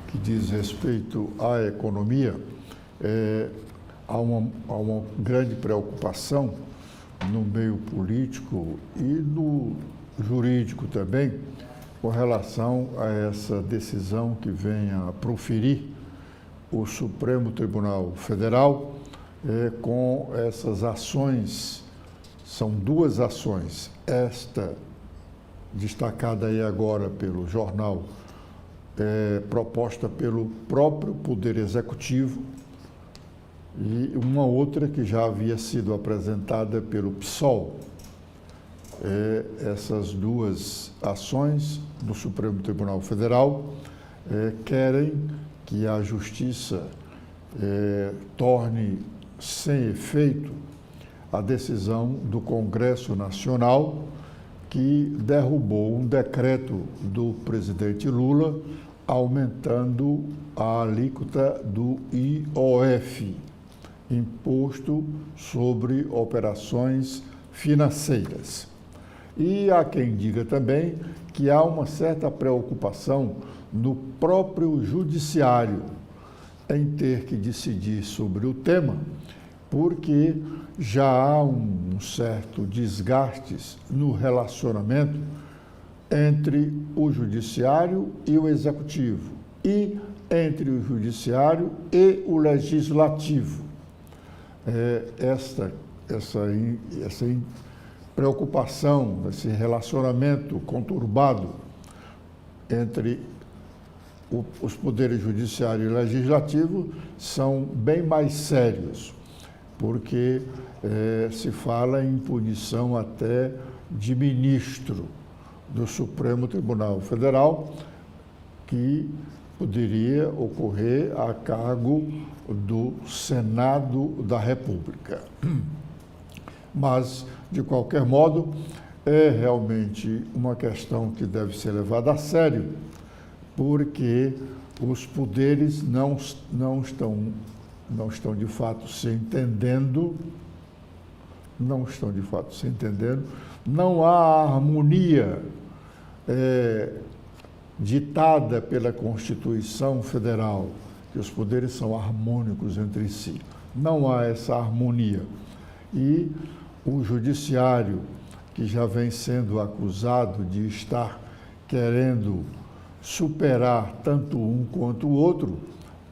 que diz respeito à economia, há uma grande preocupação no meio político e no jurídico também, com relação a essa decisão que vem a proferir o Supremo Tribunal Federal com essas ações. São duas ações, esta destacada aí agora pelo jornal, proposta pelo próprio Poder Executivo, e uma outra que já havia sido apresentada pelo PSOL. Essas duas ações do Supremo Tribunal Federal querem que a Justiça torne sem efeito a decisão do Congresso Nacional que derrubou um decreto do presidente Lula aumentando a alíquota do IOF, Imposto sobre Operações Financeiras. E há quem diga também que há uma certa preocupação no próprio judiciário em ter que decidir sobre o tema, porque já há um certo desgaste no relacionamento entre o judiciário e o executivo, e entre o judiciário e o legislativo. Essa preocupação, esse relacionamento conturbado entre os poderes judiciário e legislativo são bem mais sérios, porque se fala em punição até de ministro do Supremo Tribunal Federal, que poderia ocorrer a cargo do Senado da República. Mas, de qualquer modo, é realmente uma questão que deve ser levada a sério, porque os poderes não estão de fato se entendendo, não há harmonia ditada pela Constituição Federal, que os poderes são harmônicos entre si. Não há essa harmonia. E o judiciário, que já vem sendo acusado de estar querendo superar tanto um quanto o outro,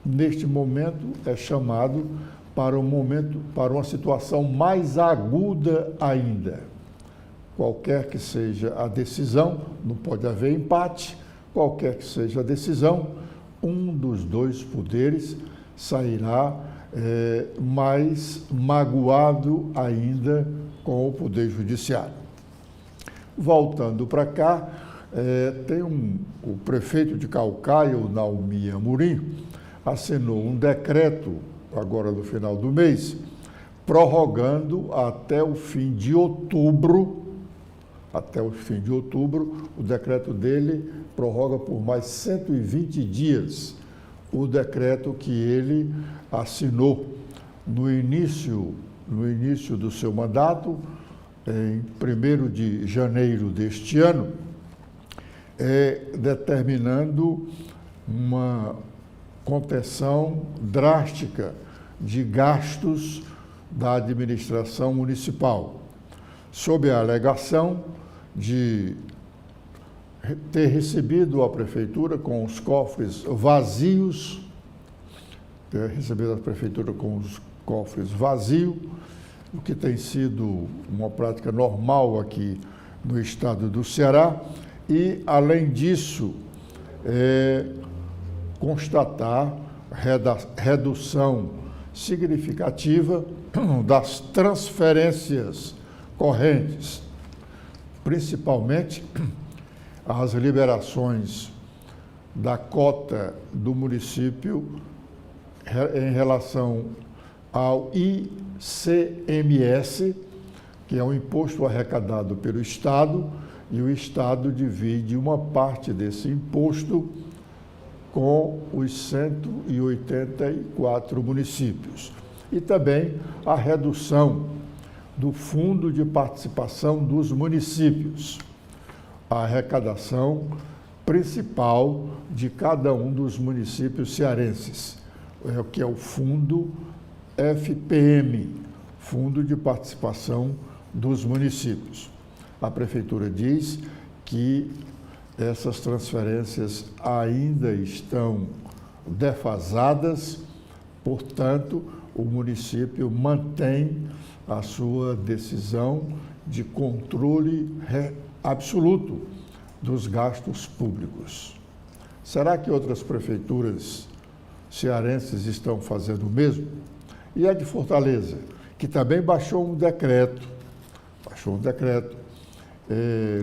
neste momento é chamado para uma situação mais aguda ainda. Qualquer que seja a decisão, não pode haver empate, qualquer que seja a decisão, um dos dois poderes sairá mais magoado ainda com o Poder Judiciário. Voltando para cá, o prefeito de Caucaia, o Naumi Amorim, assinou um decreto, agora no final do mês, prorrogando até o fim de outubro, o decreto dele prorroga por mais 120 dias o decreto que ele assinou no início do seu mandato, em 1º de janeiro deste ano, determinando uma contenção drástica de gastos da administração municipal, sob a alegação de ter recebido a prefeitura com os cofres vazios, o que tem sido uma prática normal aqui no estado do Ceará, e, além disso, constatar redução significativa das transferências correntes, principalmente as liberações da cota do município em relação ao ICMS, que é um imposto arrecadado pelo Estado, e o Estado divide uma parte desse imposto com os 184 municípios. E também a redução do Fundo de Participação dos Municípios. A arrecadação principal de cada um dos municípios cearenses, que é o Fundo FPM, Fundo de Participação dos Municípios. A Prefeitura diz que essas transferências ainda estão defasadas, portanto, o município mantém a sua decisão de controle absoluto dos gastos públicos. Será que outras prefeituras cearenses estão fazendo o mesmo? E a de Fortaleza, que também baixou um decreto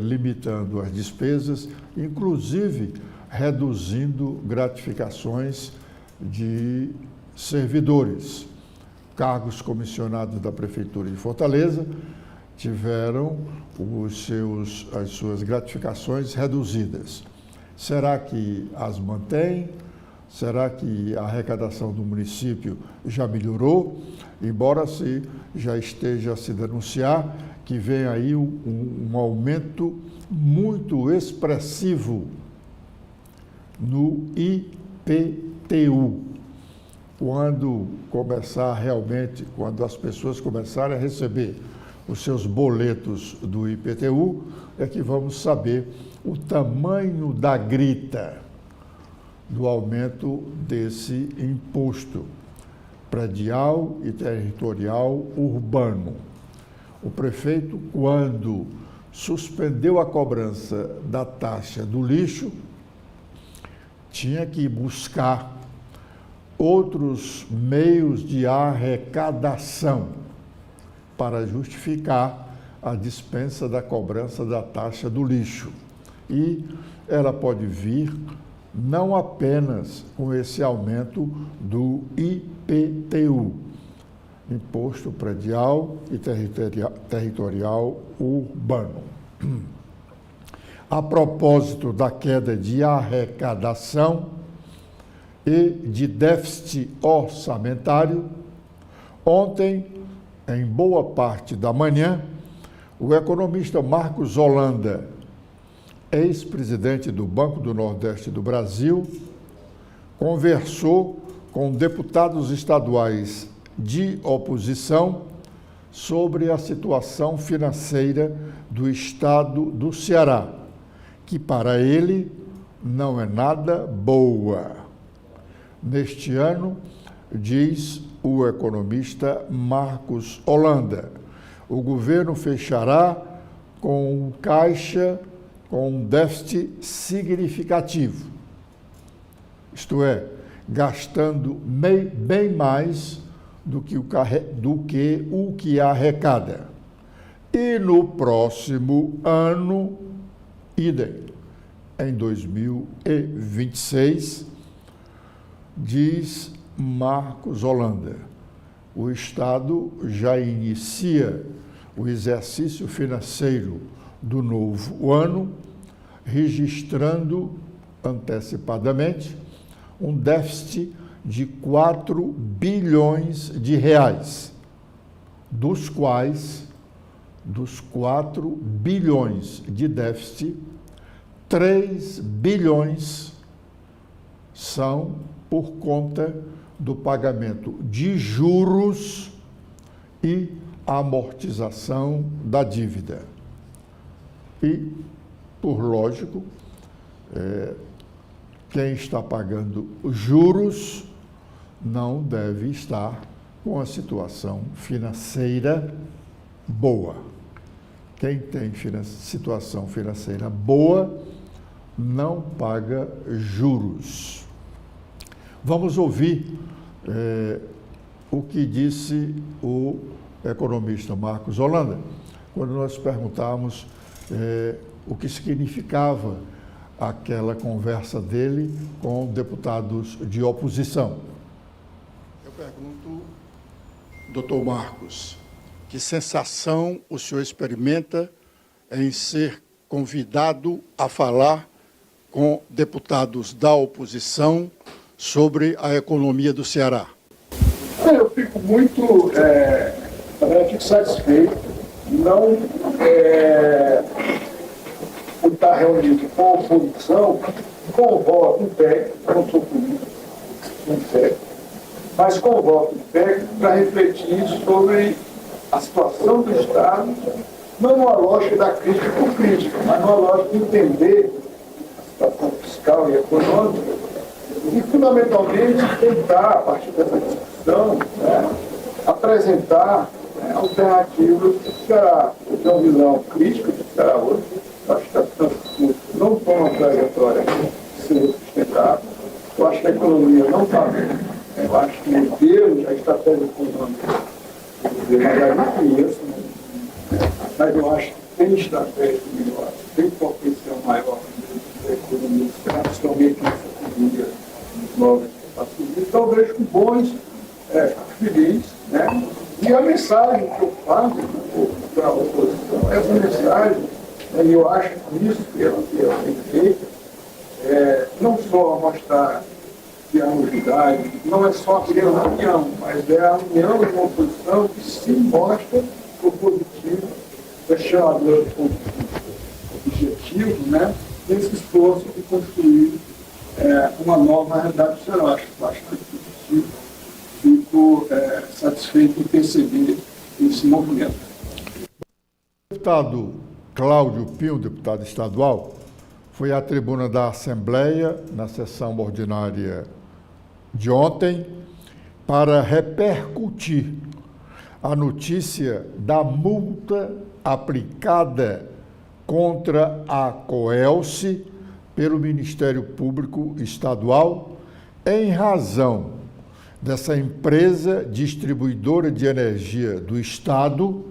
limitando as despesas, inclusive reduzindo gratificações de servidores. Cargos comissionados da Prefeitura de Fortaleza tiveram as suas gratificações reduzidas. Será que as mantém? Será que a arrecadação do município já melhorou? Embora já esteja a se denunciar que vem aí um aumento muito expressivo no IPTU. Quando as pessoas começarem a receber os seus boletos do IPTU, é que vamos saber o tamanho da grita do aumento desse imposto predial e territorial urbano. O prefeito, quando suspendeu a cobrança da taxa do lixo, tinha que buscar outros meios de arrecadação para justificar a dispensa da cobrança da taxa do lixo. E ela pode vir não apenas com esse aumento do IPTU, Imposto Predial e Territorial Urbano. A propósito da queda de arrecadação e de déficit orçamentário, ontem, em boa parte da manhã, o economista Marcos Holanda, ex-presidente do Banco do Nordeste do Brasil, conversou com deputados estaduais de oposição sobre a situação financeira do estado do Ceará, que para ele não é nada boa. Neste ano, diz o economista Marcos Holanda, o governo fechará com um caixa com um déficit significativo, isto é, gastando bem mais do que o que arrecada. E no próximo ano, idem, em 2026, diz Marcos Holanda, o Estado já inicia o exercício financeiro do novo ano, registrando antecipadamente um déficit de 4 bilhões de reais, dos quais, dos 4 bilhões de déficit, 3 bilhões são por conta do pagamento de juros e amortização da dívida. E, por lógico, quem está pagando juros não deve estar com a situação financeira boa. Quem tem situação financeira boa não paga juros. Vamos ouvir o que disse o economista Marcos Holanda, quando nós perguntamos o que significava aquela conversa dele com deputados de oposição. Eu pergunto, doutor Marcos, que sensação o senhor experimenta em ser convidado a falar com deputados da oposição sobre a economia do Ceará? Eu fico muito fico satisfeito, não por estar reunido com a oposição, convoca um técnico, não sou político, não técnico, mas convoca um técnico para refletir sobre a situação do Estado, não numa lógica da crítica por crítica, mas numa lógica de entender a situação fiscal e econômica e, fundamentalmente, tentar, a partir dessa discussão, apresentar alternativas que será de uma visão crítica, que será outra. Acho que a transporte não tem uma trajetória de ser sustentável. Eu acho que a economia não está bem. Eu acho que o modelo, a estratégia econômica, eu não conheço, mas eu acho que tem estratégia melhor, tem potencial maior da economia, principalmente nessa economia nova que está subindo. Então, eu vejo com bons, felizes, né? E a mensagem que eu faço para a oposição, essa mensagem, e eu acho que isso que ela tem feito, não só mostrar que a novidade, não é só criar uma união, mas é a união de uma oposição que se mostra propositiva, questionadora de pontos objetivos, né? Nesse esforço de construir uma nova realidade social. Eu acho bastante positivo. Fico satisfeito em perceber esse movimento. O deputado Cláudio Pinho, deputado estadual, foi à tribuna da Assembleia, na sessão ordinária de ontem, para repercutir a notícia da multa aplicada contra a Coelce pelo Ministério Público Estadual em razão dessa empresa distribuidora de energia do Estado,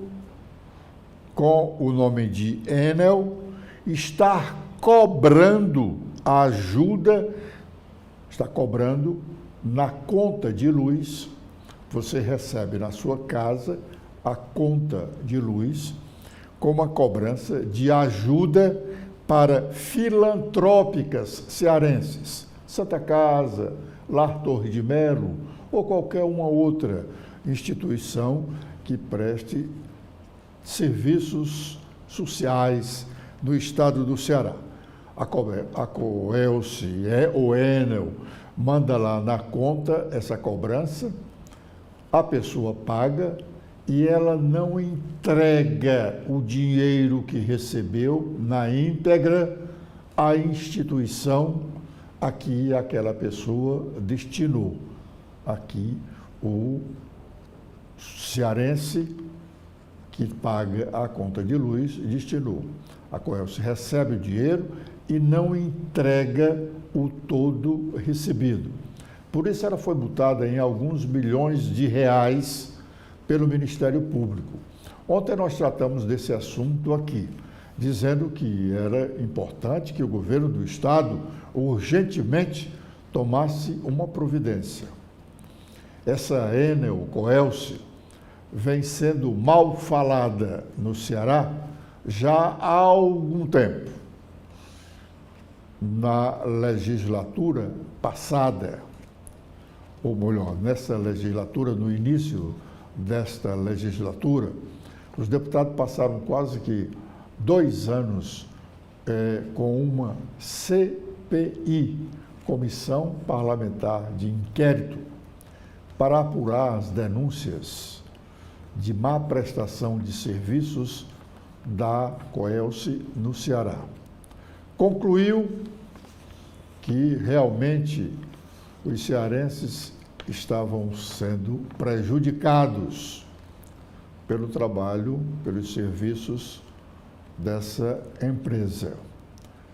com o nome de Enel, estar cobrando a ajuda, está cobrando na conta de luz. Você recebe na sua casa a conta de luz como uma cobrança de ajuda para filantrópicas cearenses, Santa Casa, Lar Torre de Melo ou qualquer uma outra instituição que preste serviços sociais no estado do Ceará. A Coelce ou Enel manda lá na conta essa cobrança, a pessoa paga e ela não entrega o dinheiro que recebeu na íntegra à instituição a que aquela pessoa destinou. Aqui o cearense que paga a conta de luz destinou. A Coelce recebe o dinheiro e não entrega o todo recebido. Por isso ela foi multada em alguns milhões de reais pelo Ministério Público. Ontem nós tratamos desse assunto aqui, dizendo que era importante que o governo do Estado urgentemente tomasse uma providência. Essa Enel Coelce vem sendo mal falada no Ceará já há algum tempo. Na legislatura passada, ou melhor, nessa legislatura, no início desta legislatura, os deputados passaram quase que 2 anos com uma CPI, Comissão Parlamentar de Inquérito, para apurar as denúncias de má prestação de serviços da Coelce no Ceará. Concluiu que realmente os cearenses estavam sendo prejudicados pelo trabalho, pelos serviços dessa empresa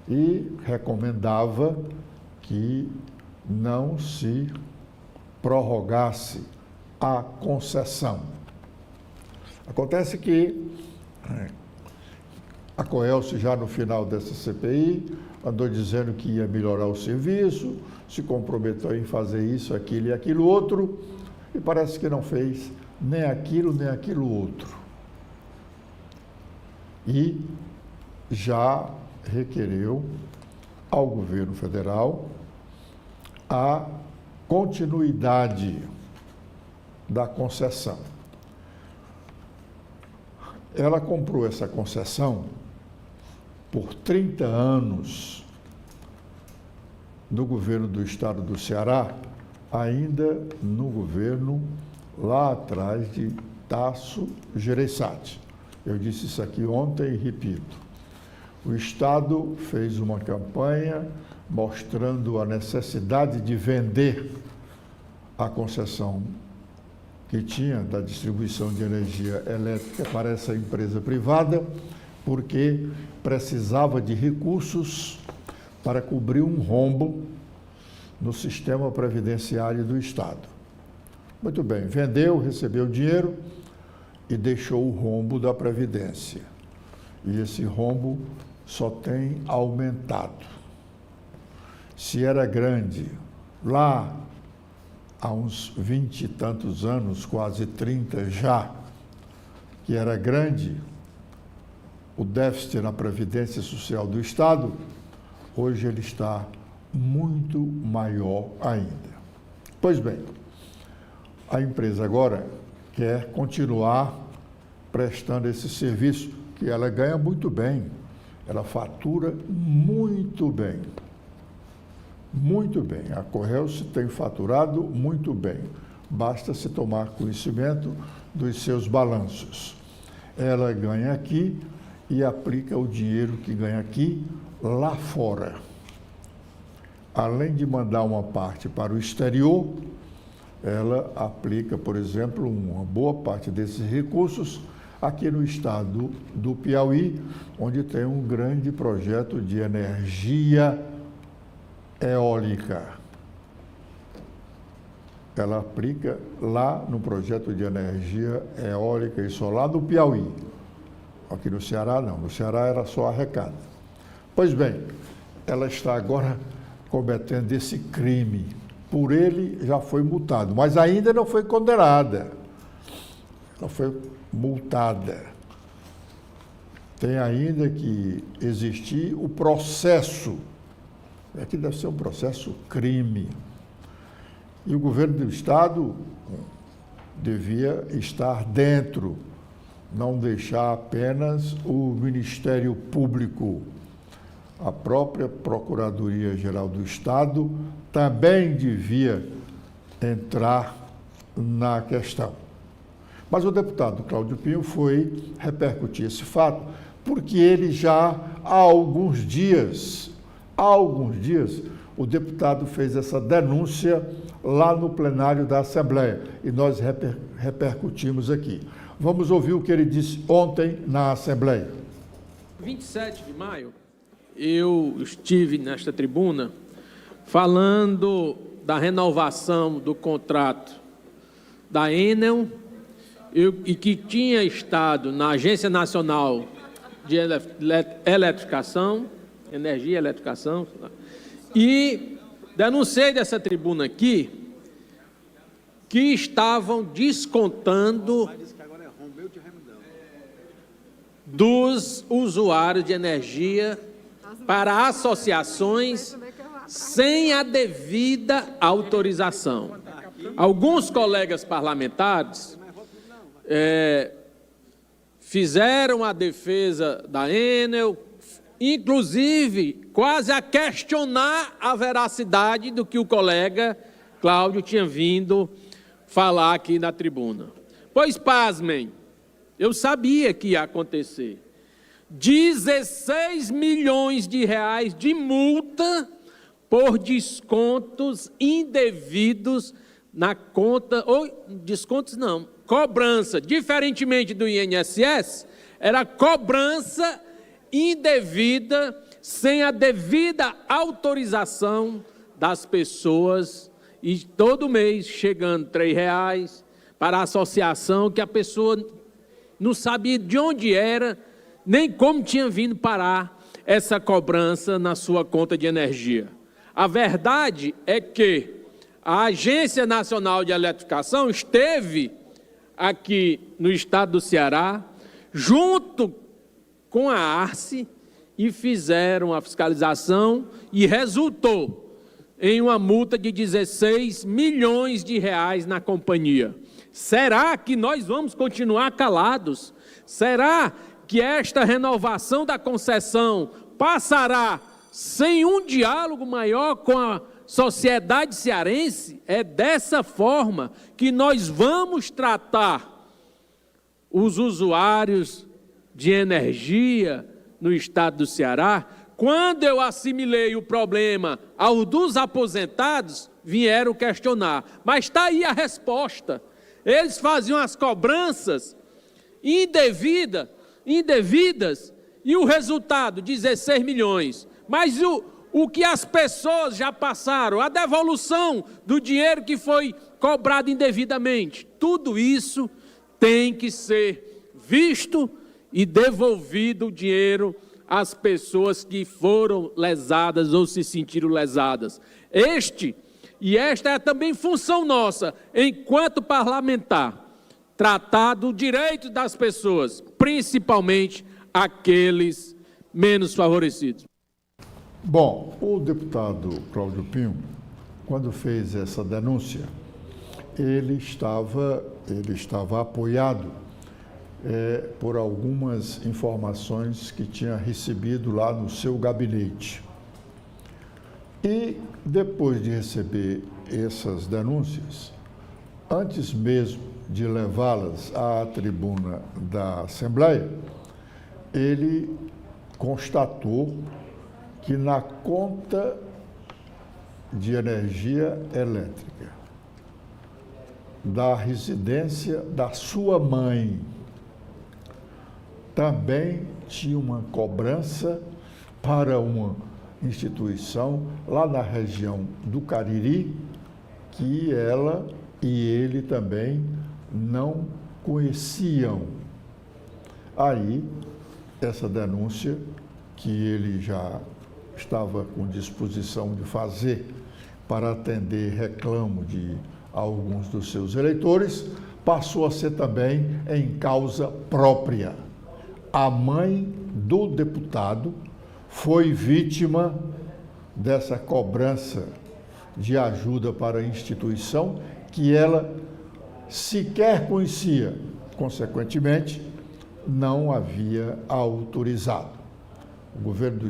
e recomendava que não se prorrogasse a concessão. Acontece que a Coelce, já no final dessa CPI, andou dizendo que ia melhorar o serviço, se comprometeu em fazer isso, aquilo e aquilo outro, e parece que não fez nem aquilo outro. E já requereu ao governo federal a continuidade da concessão. Ela comprou essa concessão por 30 anos no governo do estado do Ceará, ainda no governo lá atrás de Tasso Gereissati. Eu disse isso aqui ontem e repito. O estado fez uma campanha mostrando a necessidade de vender a concessão que tinha da distribuição de energia elétrica para essa empresa privada, porque precisava de recursos para cobrir um rombo no sistema previdenciário do estado. Muito bem, vendeu, recebeu dinheiro e deixou o rombo da Previdência. E esse rombo só tem aumentado. Se era grande lá há uns 20 e tantos anos, quase 30 já, que era grande o déficit na Previdência Social do Estado, hoje ele está muito maior ainda. Pois bem, a empresa agora quer continuar prestando esse serviço, que ela ganha muito bem, ela fatura muito bem. Muito bem, a Correios tem faturado muito bem, basta se tomar conhecimento dos seus balanços. Ela ganha aqui e aplica o dinheiro que ganha aqui lá fora. Além de mandar uma parte para o exterior, ela aplica, por exemplo, uma boa parte desses recursos aqui no estado do Piauí, onde tem um grande projeto de energia eólica. Ela aplica lá no projeto de energia eólica e solar do Piauí. Aqui no Ceará não, no Ceará era só arrecada. Pois bem, ela está agora cometendo esse crime. Por ele já foi multado, mas ainda não foi condenada. Ela foi multada. Tem ainda que existir o processo. Aqui deve ser um processo crime. E o governo do estado devia estar dentro, não deixar apenas o Ministério Público. A própria Procuradoria-Geral do Estado também devia entrar na questão. Mas o deputado Cláudio Pinho foi repercutir esse fato, porque ele já há alguns dias, o deputado fez essa denúncia lá no plenário da Assembleia e nós repercutimos aqui. Vamos ouvir o que ele disse ontem na Assembleia. 27 de maio, eu estive nesta tribuna falando da renovação do contrato da Enel e que tinha estado na Agência Nacional de Eletrificação, Energia e Eletrificação, e denunciei dessa tribuna aqui que estavam descontando dos usuários de energia para associações sem a devida autorização. Alguns colegas parlamentares fizeram a defesa da Enel, inclusive quase a questionar a veracidade do que o colega Cláudio tinha vindo falar aqui na tribuna. Pois, pasmem, eu sabia que ia acontecer. 16 milhões de reais de multa por descontos indevidos na conta, ou descontos não, cobrança, diferentemente do INSS, era cobrança indevida, sem a devida autorização das pessoas, e todo mês chegando R$3 para a associação que a pessoa não sabia de onde era, nem como tinha vindo parar essa cobrança na sua conta de energia. A verdade é que a Agência Nacional de Eletrificação esteve aqui no estado do Ceará, junto com a Arce, e fizeram a fiscalização e resultou em uma multa de 16 milhões de reais na companhia. Será que nós vamos continuar calados? Será que esta renovação da concessão passará sem um diálogo maior com a sociedade cearense? É dessa forma que nós vamos tratar os usuários de energia no estado do Ceará? Quando eu assimilei o problema ao dos aposentados, vieram questionar. Mas está aí a resposta. Eles faziam as cobranças indevidas, e o resultado, 16 milhões. Mas o que as pessoas já passaram, a devolução do dinheiro que foi cobrado indevidamente, tudo isso tem que ser visto e devolvido o dinheiro às pessoas que foram lesadas ou se sentiram lesadas. Esta é também função nossa, enquanto parlamentar, tratar do direito das pessoas, principalmente aqueles menos favorecidos. Bom, o deputado Cláudio Pinho, quando fez essa denúncia, ele estava apoiado por algumas informações que tinha recebido lá no seu gabinete. E depois de receber essas denúncias, antes mesmo de levá-las à tribuna da Assembleia, ele constatou que na conta de energia elétrica da residência da sua mãe também tinha uma cobrança para uma instituição lá na região do Cariri, que ela e ele também não conheciam. Aí, essa denúncia, que ele já estava com disposição de fazer para atender reclamo de alguns dos seus eleitores, passou a ser também em causa própria. A mãe do deputado foi vítima dessa cobrança de ajuda para a instituição que ela sequer conhecia, consequentemente, não havia autorizado. O governo do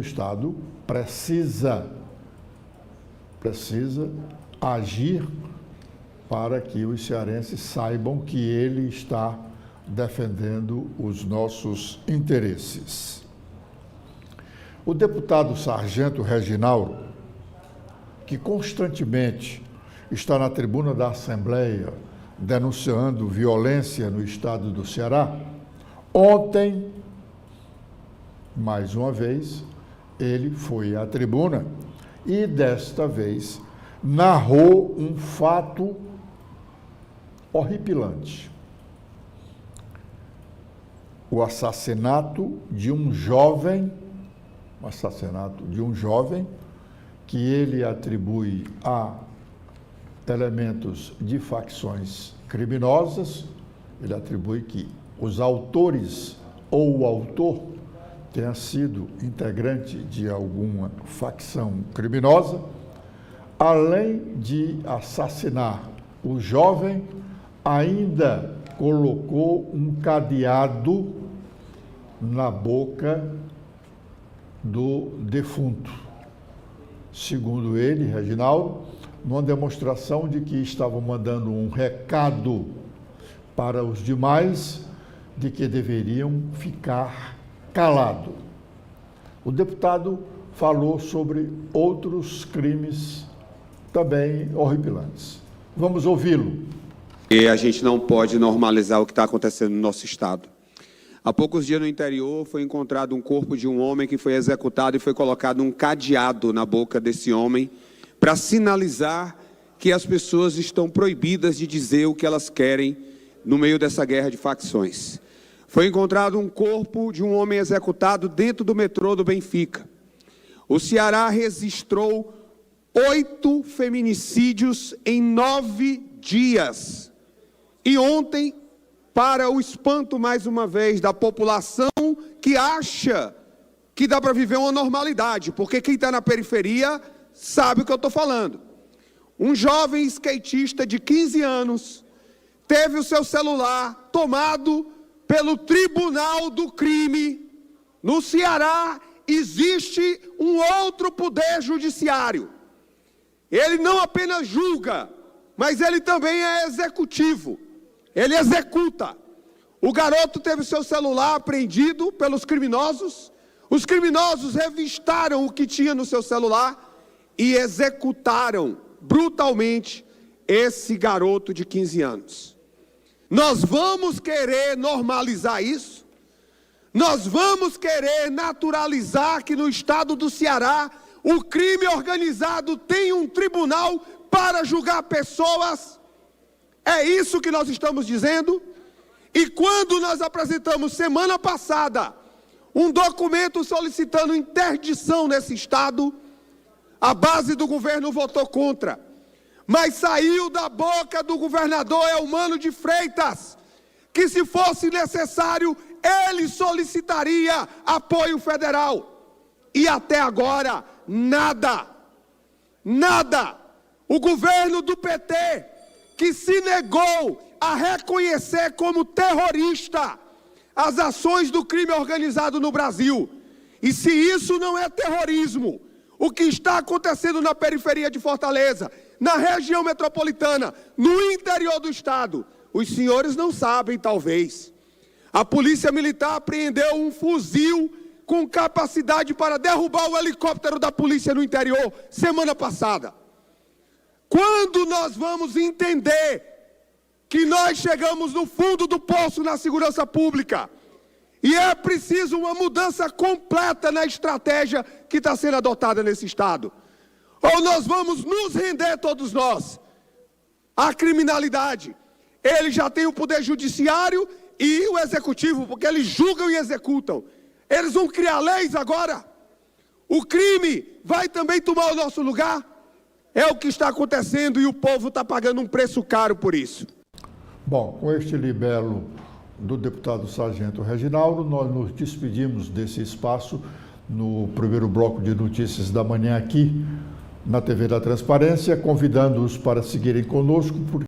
Estado precisa agir para que os cearenses saibam que ele está defendendo os nossos interesses. O deputado Sargento Reginaldo, que constantemente está na tribuna da Assembleia denunciando violência no estado do Ceará, ontem, mais uma vez, ele foi à tribuna e, desta vez, narrou um fato horripilante. O assassinato de um jovem que ele atribui a elementos de facções criminosas. Ele atribui que os autores ou o autor tenha sido integrante de alguma facção criminosa, além de assassinar o jovem, ainda colocou um cadeado na boca do defunto. Segundo ele, Reginaldo, numa demonstração de que estavam mandando um recado para os demais de que deveriam ficar calados. O deputado falou sobre outros crimes também horripilantes. Vamos ouvi-lo. E a gente não pode normalizar o que está acontecendo no nosso estado. Há poucos dias no interior foi encontrado um corpo de um homem que foi executado e foi colocado um cadeado na boca desse homem para sinalizar que as pessoas estão proibidas de dizer o que elas querem no meio dessa guerra de facções. Foi encontrado um corpo de um homem executado dentro do metrô do Benfica. O Ceará registrou 8 feminicídios em 9 dias. E ontem, para o espanto, mais uma vez, da população que acha que dá para viver uma normalidade, porque quem está na periferia sabe o que eu estou falando. Um jovem skatista de 15 anos teve o seu celular tomado pelo Tribunal do Crime. No Ceará existe um outro poder judiciário. Ele não apenas julga, mas ele também é executivo. Ele executa. O garoto teve seu celular apreendido pelos criminosos. Os criminosos revistaram o que tinha no seu celular e executaram brutalmente esse garoto de 15 anos. Nós vamos querer normalizar isso? Nós vamos querer naturalizar que no estado do Ceará o crime organizado tem um tribunal para julgar pessoas? É isso que nós estamos dizendo? E quando nós apresentamos semana passada um documento solicitando interdição nesse estado, a base do governo votou contra. Mas saiu da boca do governador Eumano de Freitas que, se fosse necessário, ele solicitaria apoio federal. E até agora, nada. Nada. O governo do PT, que se negou a reconhecer como terrorista as ações do crime organizado no Brasil. E se isso não é terrorismo, o que está acontecendo na periferia de Fortaleza, na região metropolitana, no interior do estado, os senhores não sabem, talvez. A polícia militar apreendeu um fuzil com capacidade para derrubar o helicóptero da polícia no interior, semana passada. Quando nós vamos entender que nós chegamos no fundo do poço na segurança pública e é preciso uma mudança completa na estratégia que está sendo adotada nesse estado? Ou nós vamos nos render, todos nós, à criminalidade? Ele já tem o poder judiciário e o executivo, porque eles julgam e executam. Eles vão criar leis agora? O crime vai também tomar o nosso lugar? É o que está acontecendo e o povo está pagando um preço caro por isso. Bom, com este libelo do deputado Sargento Reginaldo, nós nos despedimos desse espaço no primeiro bloco de notícias da manhã aqui na TV da Transparência, convidando-os para seguirem conosco, porque